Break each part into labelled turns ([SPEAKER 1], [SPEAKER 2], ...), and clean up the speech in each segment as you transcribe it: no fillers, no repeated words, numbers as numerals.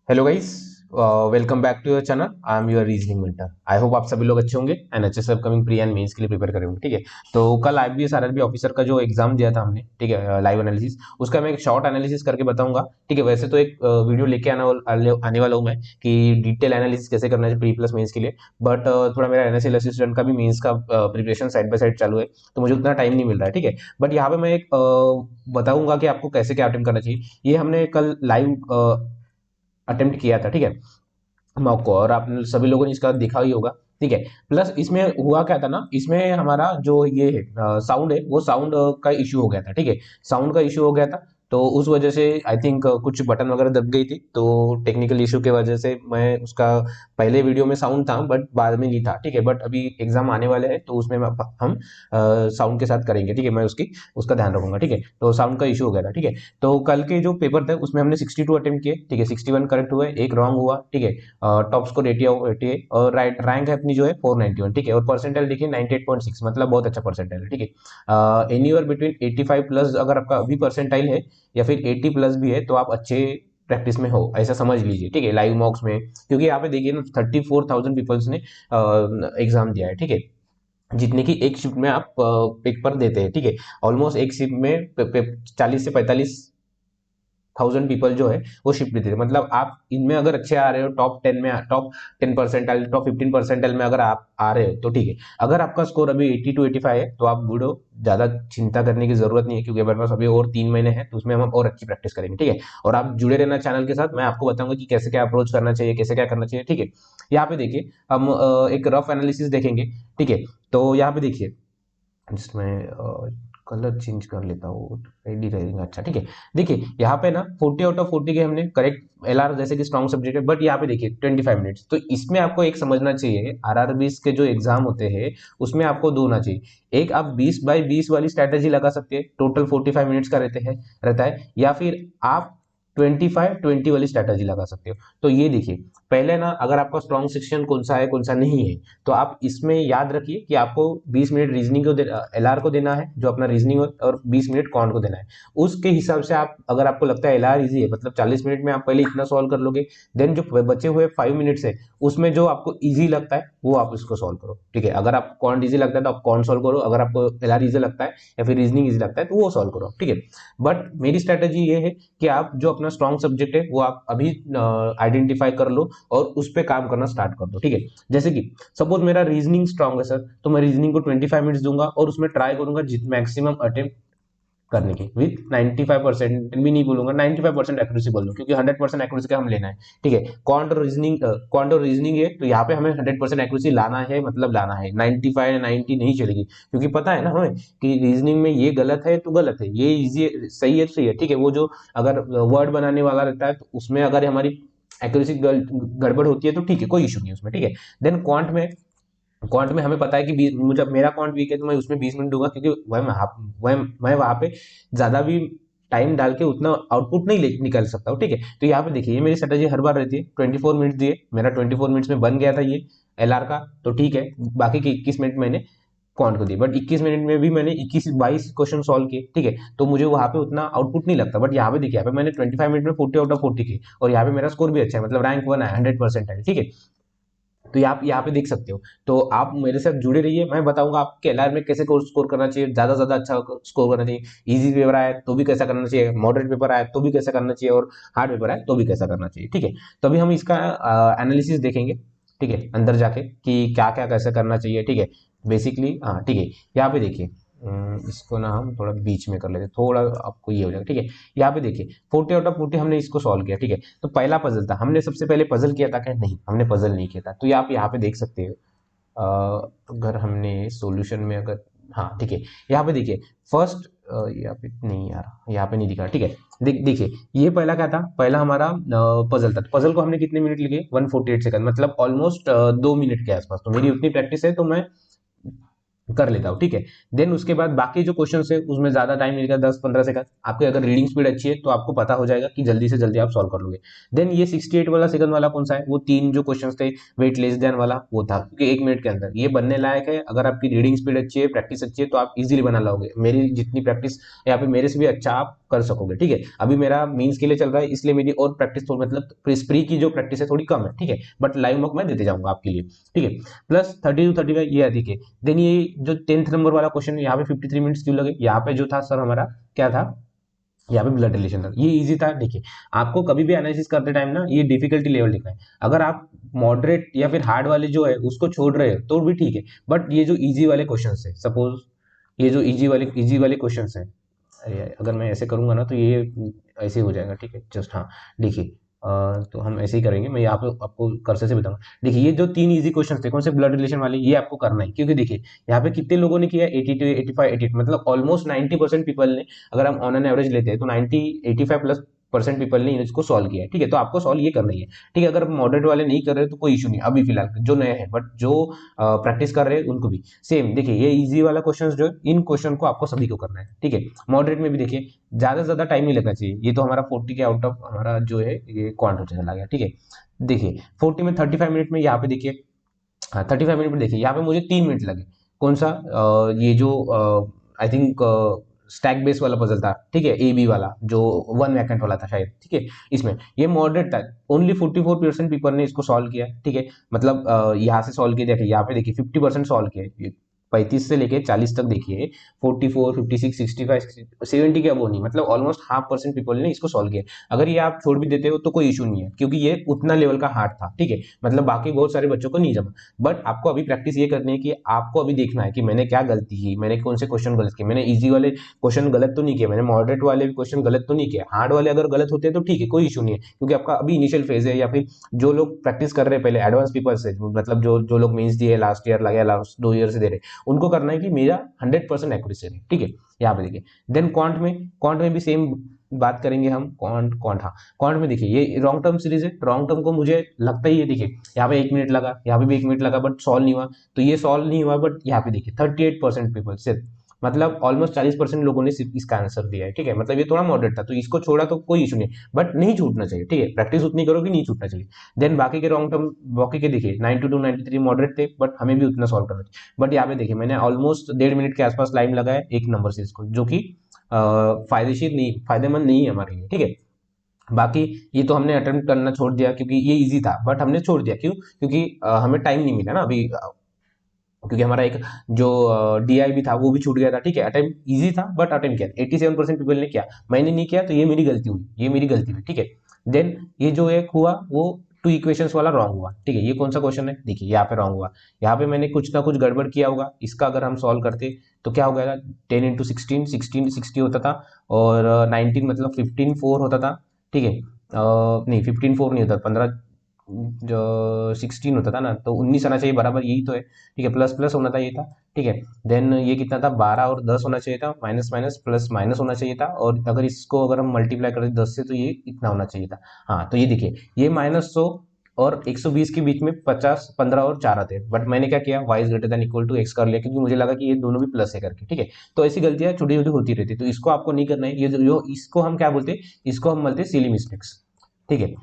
[SPEAKER 1] Hello guys, welcome back to your channel. I am your reasoning mentor. I hope आप सभी लोग अच्छे होंगे एंड अच्छे से अपकमिंग प्री एंड मेंस के लिए प्रिपेयर करेंगे। ठीक है, तो कल आईबीएस आरआरबी ऑफिसर का जो एग्जाम दिया था हमने, ठीक है, लाइव एनालिसिस, उसका मैं एक शॉर्ट एनालिसिस करके बताऊंगा। ठीक है, वैसे तो एक वीडियो लेके आने वाला हूँ मैं कि डिटेल एनालिसिस कैसे करना है प्री प्लस मेंस के लिए। बट थोड़ा मेरा एनएसएल असिस्टेंट का भी मेंस का प्रिपरेशन साइड बाय साइड चालू है, तो मुझे उतना टाइम नहीं मिल रहा है। ठीक है, बट यहाँ पे मैं एक बताऊंगा कि आपको कैसे क्या अटेम्प्ट करना चाहिए। ये हमने कल लाइव अटेम्प्ट किया था। ठीक है, मॉक को, और आप सभी लोगों ने इसका देखा ही होगा। ठीक है, प्लस इसमें हुआ क्या था ना, इसमें हमारा जो ये है साउंड है, वो साउंड का इशू हो गया था। ठीक है, साउंड का इशू हो गया था, तो उस वजह से आई थिंक कुछ बटन वगैरह दब गई थी, तो टेक्निकल इशू के वजह से मैं उसका पहले वीडियो में साउंड था बट बाद में नहीं था। ठीक है, बट अभी एग्जाम आने वाले हैं तो उसमें हम साउंड के साथ करेंगे। ठीक है, मैं उसका ध्यान रखूंगा। ठीक है, तो साउंड का इशू हो गया था। ठीक है, तो कल के जो पेपर थे उसमें हमने 62 अटेम्प्ट किए। ठीक है, 61 करेक्ट हुए, एक रॉन्ग हुआ। ठीक है, टॉप स्कोर 88 और राइट रैंक है अपनी जो है 491। ठीक है, और परसेंटाइल देखिए 98.6, मतलब बहुत अच्छा परसेंटाइल है। ठीक है, एनीवेयर बिटवीन 85 प्लस अगर आपका अभी परसेंटाइल है या फिर 80 प्लस भी है तो आप अच्छे प्रैक्टिस में हो, ऐसा समझ लीजिए। ठीक है, लाइव मॉक्स में, क्योंकि यहाँ पे देखिए ना 34,000 पीपल्स ने एग्जाम दिया है। ठीक है, जितने की एक शिफ्ट में आप पेपर देते हैं। ठीक है, ऑलमोस्ट एक शिफ्ट में 40 से 45,000 पीपल जो है वो शिफ्ट देते हैं। मतलब आप इनमें अगर अच्छे आ रहे हो, टॉप 10 में, टॉप 10 परसेंटाइल, टॉप 15 परसेंटाइल में अगर आप आ रहे हो तो ठीक है। अगर आपका स्कोर अभी 80 to 85 है तो आप गुड हो, ज्यादा चिंता करने की जरूरत नहीं है, क्योंकि हमारे पास अभी और 3 महीने हैं तो उसमें हम और अच्छी प्रैक्टिस करेंगे। ठीक है, और आप जुड़े रहना चैनल के साथ, मैं आपको बताऊंगा कि कैसे क्या अप्रोच करना चाहिए, कैसे क्या करना चाहिए। ठीक है, यहाँ पे देखिए हम एक रफ एनालिसिस देखेंगे। ठीक है, तो यहाँ पे देखिए, जिसमें कलर चेंज कर लेता हूँ, रेडी रहेगा। अच्छा, ठीक है, देखिए यहाँ पे ना 40 आउट ऑफ 40 के हमने करेक्ट एलआर, जैसे कि स्ट्रॉन्ग सब्जेक्ट है, बट यहाँ पे देखिए 25 मिनट्स। तो इसमें आपको एक समझना चाहिए, आरआरबी के जो एग्जाम होते हैं उसमें आपको दो होना चाहिए। एक आप 20 बाई 20 वाली स्ट्रैटेजी लगा सकते हैं, टोटल 45 मिनट्स का रहता है, या फिर आप 25-20 वाली स्ट्रैटेजी लगा सकते हो। तो ये देखिए, पहले ना अगर आपका स्ट्रॉन्ग सेक्शन कौन सा है कौन सा नहीं है, तो आप इसमें याद रखिए कि आपको 20 मिनट रीजनिंग को एलआर को देना है, जो अपना रीजनिंग, और 20 मिनट कॉन्ट को देना है। उसके हिसाब से आप, अगर आपको लगता है एलआर इजी है, मतलब 40 मिनट में आप पहले इतना सॉल्व कर लोगे, देन जो बचे हुए 5 मिनट्स है उसमें जो आपको इजी लगता है वो आप इसको सॉल्व करो। ठीक है, अगर आपको कॉन्ट इजी लगता है तो आप कॉन्ट सॉल्व करो, अगर आपको एलआर इजी लगता है या फिर रीजनिंग इजी लगता है तो वो सॉल्व करो। ठीक है, बट मेरी स्ट्रेटेजी ये है कि आप जो अपना स्ट्रॉन्ग सब्जेक्ट है वो आप अभी आइडेंटिफाई कर लो और उस पर काम करना स्टार्ट कर दो। ठीक है, जैसे कि सपोज मेरा रीजनिंग स्ट्रांग है सर, तो मैं रीजनिंग को 25 मिनट्स दूंगा और उसमें ट्राई करूंगा मैक्सिमम अटेम्प्ट करने की, विथ 95% भी नहीं बोलूंगा, 95% एक्यूरेसी बोल दूं, क्योंकि 100% एक्यूरेसी का हम लेना है। ठीक है, क्वांट और रीजनिंग है, तो यहाँ पे हमें 100% एक्यूरेसी लाना है, मतलब लाना है, 95 90 नहीं चलेगी, क्योंकि पता है ना हमें कि रीजनिंग में ये गलत है तो गलत है, ये इजी सही है तो सही है। ठीक है, वो जो अगर वर्ड बनाने वाला रहता है तो उसमें अगर हमारी एक्यूरेसी गड़बड़ होती है तो ठीक है, कोई इशू नहीं है उसमें। ठीक है, देन क्वांट में हमें पता है कि मुझे मेरा क्वांट वीक है तो मैं उसमें 20 मिनट दूंगा, क्योंकि मैं वहां पे ज्यादा भी टाइम डाल के उतना आउटपुट नहीं निकाल सकता हूँ। ठीक है, तो यहाँ पे देखिए, ये मेरी स्ट्रेटेजी हर बार रहती है। 24 मिनट्स दिए, मेरा 24 मिनट्स में बन गया था ये एलआर का, तो ठीक है, बाकी के 21 मिनट मैंने क्वांट को दिए, बट 21 मिनट में भी मैंने 21-22 क्वेश्चन सॉल्व किए। ठीक है, तो मुझे वहां पे उतना आउटपुट नहीं लगता, बट यहाँ पे देखिए, यहाँ पे मैंने 25 मिनट में 40 आउट ऑफ 40 की, और यहाँ पे मेरा स्कोर भी अच्छा है, मतलब रैंक 1 है, 100% है। ठीक है, तो आप यहाँ पे देख सकते हो। तो आप मेरे साथ जुड़े रहिए, मैं बताऊंगा आपके एलआर में कैसे स्कोर करना चाहिए, ज्यादा से ज्यादा अच्छा स्कोर करना चाहिए। इजी पेपर आया तो भी कैसा करना चाहिए, मॉडरेट पेपर आया तो भी कैसा करना चाहिए, और हार्ड पेपर आया तो भी कैसा करना चाहिए। ठीक है, तो अभी हम इसका एनालिसिस देखेंगे। ठीक है, अंदर जाके कि क्या क्या कैसे करना चाहिए। ठीक है, बेसिकली हाँ, ठीक है, यहाँ पे देखिए, इसको ना हम थोड़ा बीच में कर लेते, थोड़ा आपको ये हो जाएगा। ठीक है, यहाँ पे देखिए 40 आउट ऑफ 40 हमने इसको सॉल्व किया। ठीक है, तो पहला पजल था, हमने सबसे पहले पजल किया था क्या, नहीं हमने पजल नहीं किया था, तो ये आप यहाँ पे देख सकते हो। अगर हमने सॉल्यूशन में अगर, हाँ ठीक है, यहाँ पे देखिए फर्स्ट, यहाँ पे नहीं आ रहा, यहाँ पे नहीं दिखा। ठीक है, देखिए, ये पहला क्या था, पहला हमारा पजल था। पजल को हमने कितने मिनट लिए, 148 सेकंड, मतलब ऑलमोस्ट 2 मिनट के आसपास। तो मेरी उतनी प्रैक्टिस है तो मैं कर लेता हूँ। ठीक है, देन उसके बाद बाकी जो क्वेश्चन है उसमें ज्यादा टाइम मिलेगा, 10-15 सेकंड। आपकी अगर रीडिंग स्पीड अच्छी है तो आपको पता हो जाएगा कि जल्दी से जल्दी आप सॉल्व कर लोगे। देन ये 68 वाला सेकंड वाला कौन सा है, वो तीन जो क्वेश्चन थे वेट लेस देन वाला, वो था, क्योंकि 1 मिनट के अंदर ये बनने लायक है। अगर आपकी रीडिंग स्पीड अच्छी है, प्रैक्टिस अच्छी है, तो आप इजीली बना लोगे। मेरी जितनी प्रैक्टिस, यहाँ पे मेरे से भी अच्छा आप कर सकोगे। ठीक है, अभी मेरा मेंस के लिए चल रहा है, इसलिए मेरी और प्रैक्टिस तो मतलब प्री की जो प्रैक्टिस है थोड़ी कम है। ठीक है, बट लाइव मॉक मैं देते जाऊंगा आपके लिए। ठीक है, प्लस 30 to 35 ये देखिए। देन ये जो 10th नंबर वाला क्वेश्चन, यहाँ पे 53 मिनट्स क्यों लगे? यहाँ पे जो था सर हमारा क्या था, यहाँ पे ब्लड रिलेशन था, ये इजी था। देखिए, आपको कभी भी एनालिसिस करते टाइम ना ये डिफिकल्टी लेवल लिखना है। अगर आप मॉडरेट या फिर हार्ड वाले जो है उसको छोड़ रहे हो तो भी ठीक है, बट ये जो इजी वाले क्वेश्चन है, सपोज ये जो इजी वाले क्वेश्चन है, अरे यार, अगर मैं ऐसे करूंगा ना तो ये ऐसे हो जाएगा। ठीक है, जस्ट हाँ देखिए, तो हम ऐसे ही करेंगे, मैं यहाँ पे आपको कर्सर से बताऊंगा। देखिए, ये जो 3 इजी क्वेश्चन थे कौन से, ब्लड रिलेशन वाले, ये आपको करना है। क्योंकि देखिए यहाँ पे कितने लोगों ने किया, 82 85 88, मतलब ऑलमोस्ट 90% पीपल ने, अगर हम ऑन एन एवरेज लेते हैं तो 85+ % पीपल ने इसको सॉल्व किया है। ठीक है, तो आपको सॉल्व ये करना ही है। ठीक है, अगर मॉडरेट वाले नहीं कर रहे तो कोई इशू नहीं, अभी फिलहाल जो नए हैं, बट जो प्रैक्टिस कर रहे हैं उनको भी सेम। देखिए, ये इजी वाला क्वेश्चन जो है, इन क्वेश्चन को आपको सभी को करना है। ठीक है, मॉडरेट में भी देखिए ज्यादा से ज्यादा टाइम नहीं लगना चाहिए। ये तो हमारा 40 के आउट ऑफ हमारा जो है ये क्वांट हो चला गया। ठीक है, देखिए 40 में 35 मिनट में, यहाँ पे देखिए 35 मिनट में देखिए यहाँ पे मुझे 3 मिनट लगे। कौन सा, ये जो आई थिंक स्टैक बेस वाला पजल था। ठीक है, ए बी वाला जो 1 वैकेंट वाला था शायद। ठीक है, इसमें ये मॉडरेट था, ओनली 44% पीपल ने इसको सॉल्व किया। ठीक है, मतलब यहाँ से सॉल्व किया, देखिए यहाँ पे देखिए 50% सॉल्व किया, 35 से लेके 40 तक देखिए, 44 56 65 70 के अब नहीं, मतलब ऑलमोस्ट 0.5% पीपल ने इसको सॉल्व किया। अगर ये आप छोड़ भी देते हो तो कोई इशू नहीं है, क्योंकि ये उतना लेवल का हार्ड था। ठीक है, मतलब बाकी बहुत सारे बच्चों को नहीं जमा, बट आपको अभी प्रैक्टिस ये करनी है कि आपको अभी देखना है कि मैंने क्या गलती की, मैंने कौन से क्वेश्चन गलत किए, मैंने इजी वाले क्वेश्चन गलत तो नहीं किया, मैंने मॉडरेट वाले भी क्वेश्चन गलत तो नहीं किया। हार्ड वाले अगर गलत होते हैं तो ठीक है, कोई इशू नहीं है, क्योंकि आपका अभी इनिशियल फेज है, या फिर जो लोग प्रैक्टिस कर रहे हैं पहले, एडवांस पीपल से, मतलब जो जो लोग मेंस दिए लास्ट ईयर लगे, लास्ट 2 ईयर से दे रहे, उनको करना है कि मेरा 100% एक्यूरेसी है। ठीक है, यहाँ पे देखिए। देन क्वांट में भी सेम बात करेंगे हम। क्वांट हाँ, क्वांट में देखिए ये लॉन्ग टर्म सीरीज है, लॉन्ग टर्म को मुझे लगता ही है। देखिए यहाँ पे 1 मिनट लगा, यहाँ पे भी 1 मिनट लगा, बट सॉल्व नहीं हुआ, तो ये सॉल्व नहीं हुआ। बट यहाँ पे देखिए 38% पीपल सिर्फ, मतलब ऑलमोस्ट 40% लोगों ने सिर्फ इसका आंसर दिया है। ठीक है, मतलब ये थोड़ा मॉडरेट था, तो इसको छोड़ा तो कोई इशू नहीं, बट नहीं छूटना चाहिए। ठीक है, प्रैक्टिस उतनी करो कि नहीं छूटना चाहिए। देन बाकी के लॉन्ग टर्म, बाकी के देखिए 92 93 मॉडरेट थे, बट हमें भी उतना सॉल्व करना चाहिए। बट यहाँ पे देखिए मैंने ऑलमोस्ट 1.5 मिनट के आसपास टाइम लगाया एक नंबर सीरीज को, जो कि फायदेमंद नहीं है हमारे लिए। ठीक है, बाकी ये तो हमने अटेम्प्ट करना छोड़ दिया क्योंकि ये इजी था, बट हमने छोड़ दिया क्यों, क्योंकि हमें टाइम नहीं मिला ना अभी, क्योंकि हमारा एक जो डीआई भी था वो भी छूट गया था। ठीक है, अटेम्प्ट इजी था, बट अटेम्प्ट किया 87% पीपल ने किया, मैंने नहीं किया, तो ये मेरी गलती हुई, ये मेरी गलती हुई। ठीक है, देन ये जो एक हुआ वो 2 इक्वेशंस वाला रॉन्ग हुआ। ठीक है, ये कौन सा क्वेश्चन है, देखिए यहाँ पे रॉन्ग हुआ, यहाँ पे मैंने कुछ ना कुछ गड़बड़ किया होगा। इसका अगर हम सॉल्व करते तो क्या हो गया, 10 इंटू 16 60 होता था, और 19 मतलब 15 4 होता था। ठीक है, नहीं 15 4 नहीं होता, 15 जो 16 होता था ना, तो 19 आना चाहिए, बराबर यही तो है। ठीक है, प्लस प्लस होना था, ये था। ठीक है, देन ये कितना था, 12 और 10 होना चाहिए था, माइनस माइनस प्लस माइनस होना चाहिए था, और अगर इसको अगर हम मल्टीप्लाई करें 10 से तो ये इतना होना चाहिए था। हाँ, तो ये देखिए ये -100 और 120 के बीच में 50 15 और 4 आते हैं, बट मैंने क्या किया, y is greater than equal to x कर लिया, क्योंकि मुझे लगा कि ये दोनों भी प्लस है करके। ठीक है, तो ऐसी गलतियां छोटी छोटी होती रहती है, तो इसको आपको नहीं करना है। ये जो इसको हम क्या बोलते हैं, इसको हम बोलते हैं सिली मिस्टेक्स। ठीक है,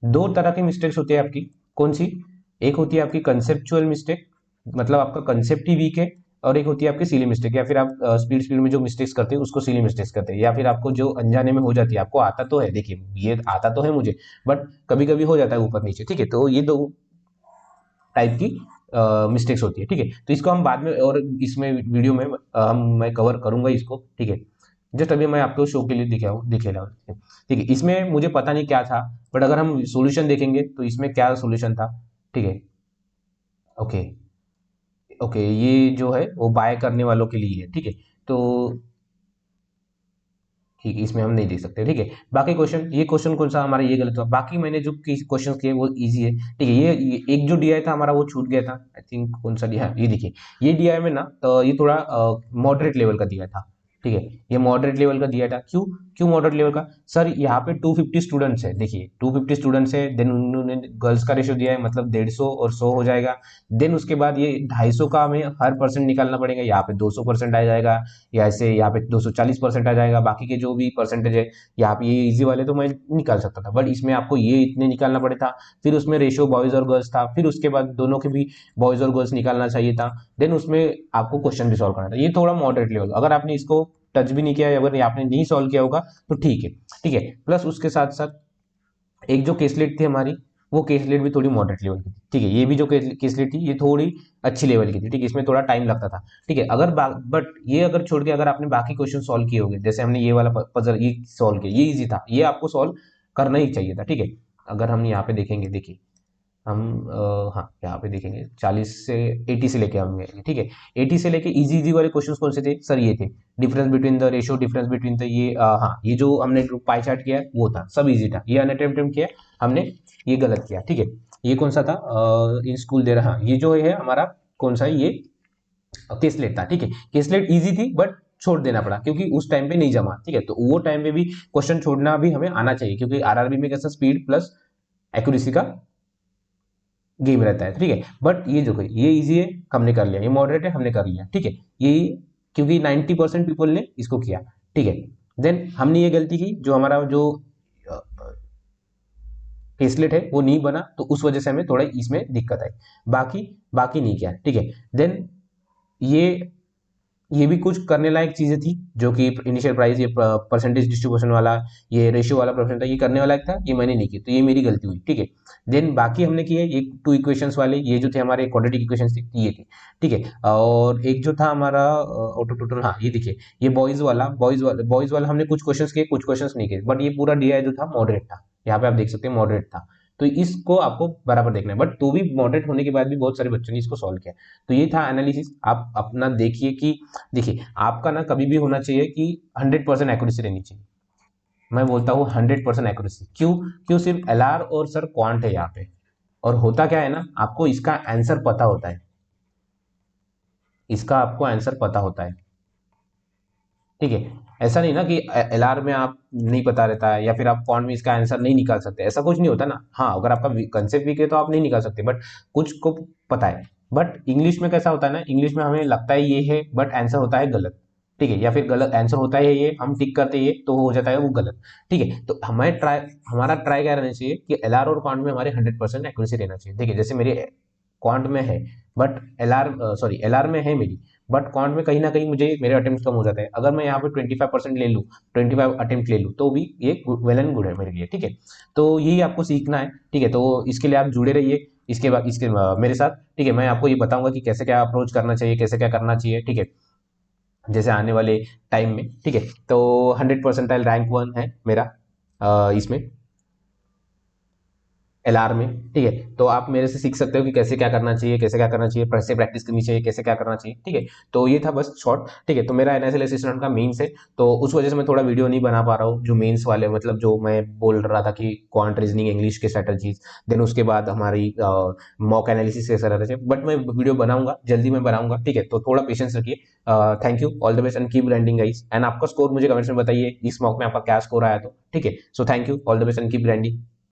[SPEAKER 1] 2 तरह की मिस्टेक्स होती है आपकी, कौन सी, एक होती है आपकी कंसेप्चुअल मिस्टेक, मतलब आपका कंसेप्ट ही वीक है, और एक होती है आपकी सिली मिस्टेक, या फिर आप स्पीड स्पीड में जो मिस्टेक्स करते हैं उसको सिली मिस्टेक्स करते हैं, या फिर आपको जो अनजाने में हो जाती है, आपको आता तो है, देखिए ये आता तो है मुझे, बट कभी कभी हो जाता है ऊपर नीचे। ठीक है, तो ये 2 टाइप की मिस्टेक्स होती है। ठीक है, तो इसको हम बाद में और इसमें वीडियो में मैं कवर करूंगा इसको। ठीक है, जस्ट अभी मैं आपको शो के लिए दिखे रहा हूँ। ठीक है, इसमें मुझे पता नहीं क्या था, बट अगर हम सॉल्यूशन देखेंगे तो इसमें क्या सॉल्यूशन था। ठीक है, ओके ओके, ये जो है वो बाय करने वालों के लिए है। ठीक है, तो ठीक है, इसमें हम नहीं देख सकते। ठीक है, बाकी क्वेश्चन, ये क्वेश्चन कौन सा हमारा, ये गलत हुआ, बाकी मैंने जो क्वेश्चन किए वो इजी है। ठीक है, ये एक जो डीआई था हमारा वो छूट गया था, आई थिंक कौन सा डीआई, ये देखिए ये डीआई में ना, तो ये थोड़ा मॉडरेट लेवल का दिया था। ठीक है, ये मॉडरेट लेवल का दिया था, क्यों क्यों मॉडरेट लेवल का, सर यहाँ पे 250 स्टूडेंट्स है, देखिए 250 स्टूडेंट्स है, देन उन्होंने गर्ल्स का रेशियो दिया है, मतलब 150 और 100 हो जाएगा। देन उसके बाद ये 250 का हमें हर परसेंट निकालना पड़ेगा, यहाँ पे 200% आ जाएगा, या ऐसे यहाँ पे 240% आ जाएगा, बाकी के जो भी परसेंटेज है यहाँ पे, ये इजी वाले तो मैं निकाल सकता था, बट इसमें आपको ये इतने निकालना पड़े था। फिर उसमें रेशियो बॉयज और गर्ल्स था, फिर उसके बाद दोनों के भी बॉयज और गर्ल्स निकालना चाहिए था, देन उसमें आपको क्वेश्चन भी सॉल्व करना था। ये थोड़ा मॉडरेट लेवल, अगर आपने इसको टच भी नहीं किया, अगर आपने नहीं सॉल्व किया होगा तो ठीक है, ठीक है। प्लस उसके साथ साथ एक जो केसलेट थी हमारी, वो केसलेट भी थोड़ी मॉडरेट लेवल की थी, ठीक है। ये भी जो केसलेट थी ये थोड़ी अच्छी लेवल की थी, ठीक है। इसमें थोड़ा टाइम लगता था, ठीक है। अगर बट ये अगर छोड़ के अगर आपने बाकी क्वेश्चन सॉल्व किए होंगे, जैसे हमने ये वाला पजल ये सॉल्व किया, ये इजी था, ये आपको सॉल्व करना ही चाहिए था, ठीक है। अगर हम यहाँ पे देखेंगे, देखिए हम हाँ यहाँ पे देखेंगे 40 से 80 से लेके हम गए, ठीक है। 80 से लेके इजी इजी वाले क्वेश्चंस कौन से थे सर? ये थे difference between the ratio, difference between the ये हाँ ये जो हमने पाई चार्ट किया है वो था, सब इजी था। ये अनअटेम्प्टेड किया हमने, ये गलत किया, ठीक है। ये कौन सा था? इन स्कूल दे रहा, ये जो है हमारा कौन सा है? ये केसलेट था, ठीक है। केसलेट इजी थी बट छोड़ देना पड़ा क्योंकि उस टाइम पे नहीं जमा, ठीक है। तो वो टाइम पे भी क्वेश्चन छोड़ना भी हमें आना चाहिए, क्योंकि आरआरबी में कैसा स्पीड प्लस एक्यूरेसी का गेम रहता है, ठीक है। बट ये जो ये इजी है, हमने कर लिया, ये मॉडरेट है, हमने कर लिया, ठीक है। ये क्योंकि 90% पीपल ने इसको किया, ठीक है। देन हमने ये गलती की, जो हमारा जो केसलेट है वो नहीं बना, तो उस वजह से हमें थोड़ा इसमें दिक्कत आई, बाकी बाकी नहीं किया, ठीक है। देन ये ये भी कुछ करने लायक चीजें थी, जो कि इनिशियल प्राइस, ये परसेंटेज डिस्ट्रीब्यूशन वाला, ये रेशियो वाला प्रश्न था, ये करने वाला था, ये मैंने नहीं किया, तो ये मेरी गलती हुई, ठीक है। देन बाकी हमने किए ये टू इक्वेशंस वाले, ये जो थे हमारे क्वाड्रेटिक इक्वेशंस थे, ये थे, ठीक है। और एक जो था हमारा ऑटो टोटल, हाँ ये देखिए, ये बॉयज वाला हमने कुछ क्वेश्चंस किए, कुछ क्वेश्चंस नहीं किए, बट ये पूरा डीआई जो था मॉडरेट था, यहाँ पे आप देख सकते हैं मॉडरेट था। तो इसको आपको बराबर देखना है, बट तो भी मॉडरेट होने के बाद भी बहुत सारे बच्चों ने इसको सॉल्व किया। तो ये था एनालिसिस, आप अपना देखिए कि देखिए आपका ना कभी भी होना चाहिए कि 100% एक्यूरेसी रहनी चाहिए। मैं बोलता हूँ 100% एक्यूरेसी, क्यों? क्यों सिर्फ एलआर और सर क्वांट है यहाँ पे, और होता क्या है ना, आपको इसका आंसर पता होता है, इसका आपको आंसर पता होता है, ठीक है। ऐसा नहीं ना कि एलआर में आप नहीं पता रहता है, या फिर आप क्वांट में इसका आंसर नहीं निकाल सकते, ऐसा कुछ नहीं होता ना। हाँ अगर आपका कंसेप्ट वीक है तो आप नहीं निकाल सकते, बट कुछ को पता है। बट इंग्लिश में कैसा होता है ना, इंग्लिश में हमें लगता है ये है बट आंसर होता है गलत, ठीक है। या फिर गलत आंसर होता है ये, हम टिक करते हैं ये, तो हो जाता है वो गलत, ठीक है। तो हमारा ट्राई क्या रहना चाहिए कि एलआर और क्वांट में हमारे 100% एक्यूरेसी रहना चाहिए। देखिए जैसे मेरे क्वांट में है, बट एलआर में है मेरी, बट क्वांट में कहीं ना कहीं मुझे मेरे अटेम्प्ट कम हो जाता है। अगर मैं यहाँ पे 25% ले लूँ, 25 अटेम्प्ट ले लूँ, तो भी ये वेल एंड गुड है मेरे लिए, ठीक है। तो यही आपको सीखना है, ठीक है। तो इसके लिए आप जुड़े रहिए, इसके बाद मेरे साथ, ठीक है। मैं आपको ये बताऊंगा कि कैसे क्या अप्रोच करना चाहिए, कैसे क्या करना चाहिए, ठीक है, जैसे आने वाले टाइम में, ठीक है। तो 100% रैंक 1 है मेरा इसमें एलआर में, ठीक है। तो आप मेरे से सीख सकते हो कि कैसे क्या करना चाहिए, कैसे क्या करना चाहिए, कैसे प्रैक्टिस करनी चाहिए, कैसे क्या करना चाहिए, ठीक है। तो ये था बस शॉर्ट, ठीक है। तो मेरा एनएसएल असिस्टेंट का मेंस है, तो उस वजह से मैं थोड़ा वीडियो नहीं बना पा रहा हूँ, जो मेंस वाले मतलब जो मैं बोल रहा था कि क्वांट रीजनिंग इंग्लिश के स्ट्रेटजीज, देन उसके बाद हमारी मॉक एनालिसिस कैसे रहता है, बट मैं वीडियो बनाऊंगा, जल्दी मैं बनाऊंगा, ठीक है। तो थोड़ा पेशेंस रखिए। Thank you, all the best and keep grinding guys. And आपका स्कोर मुझे कमेंट्स में बताइए, इस मॉक में आपका क्या स्कोर आया, तो ठीक है। So thank you, all the best and keep grinding.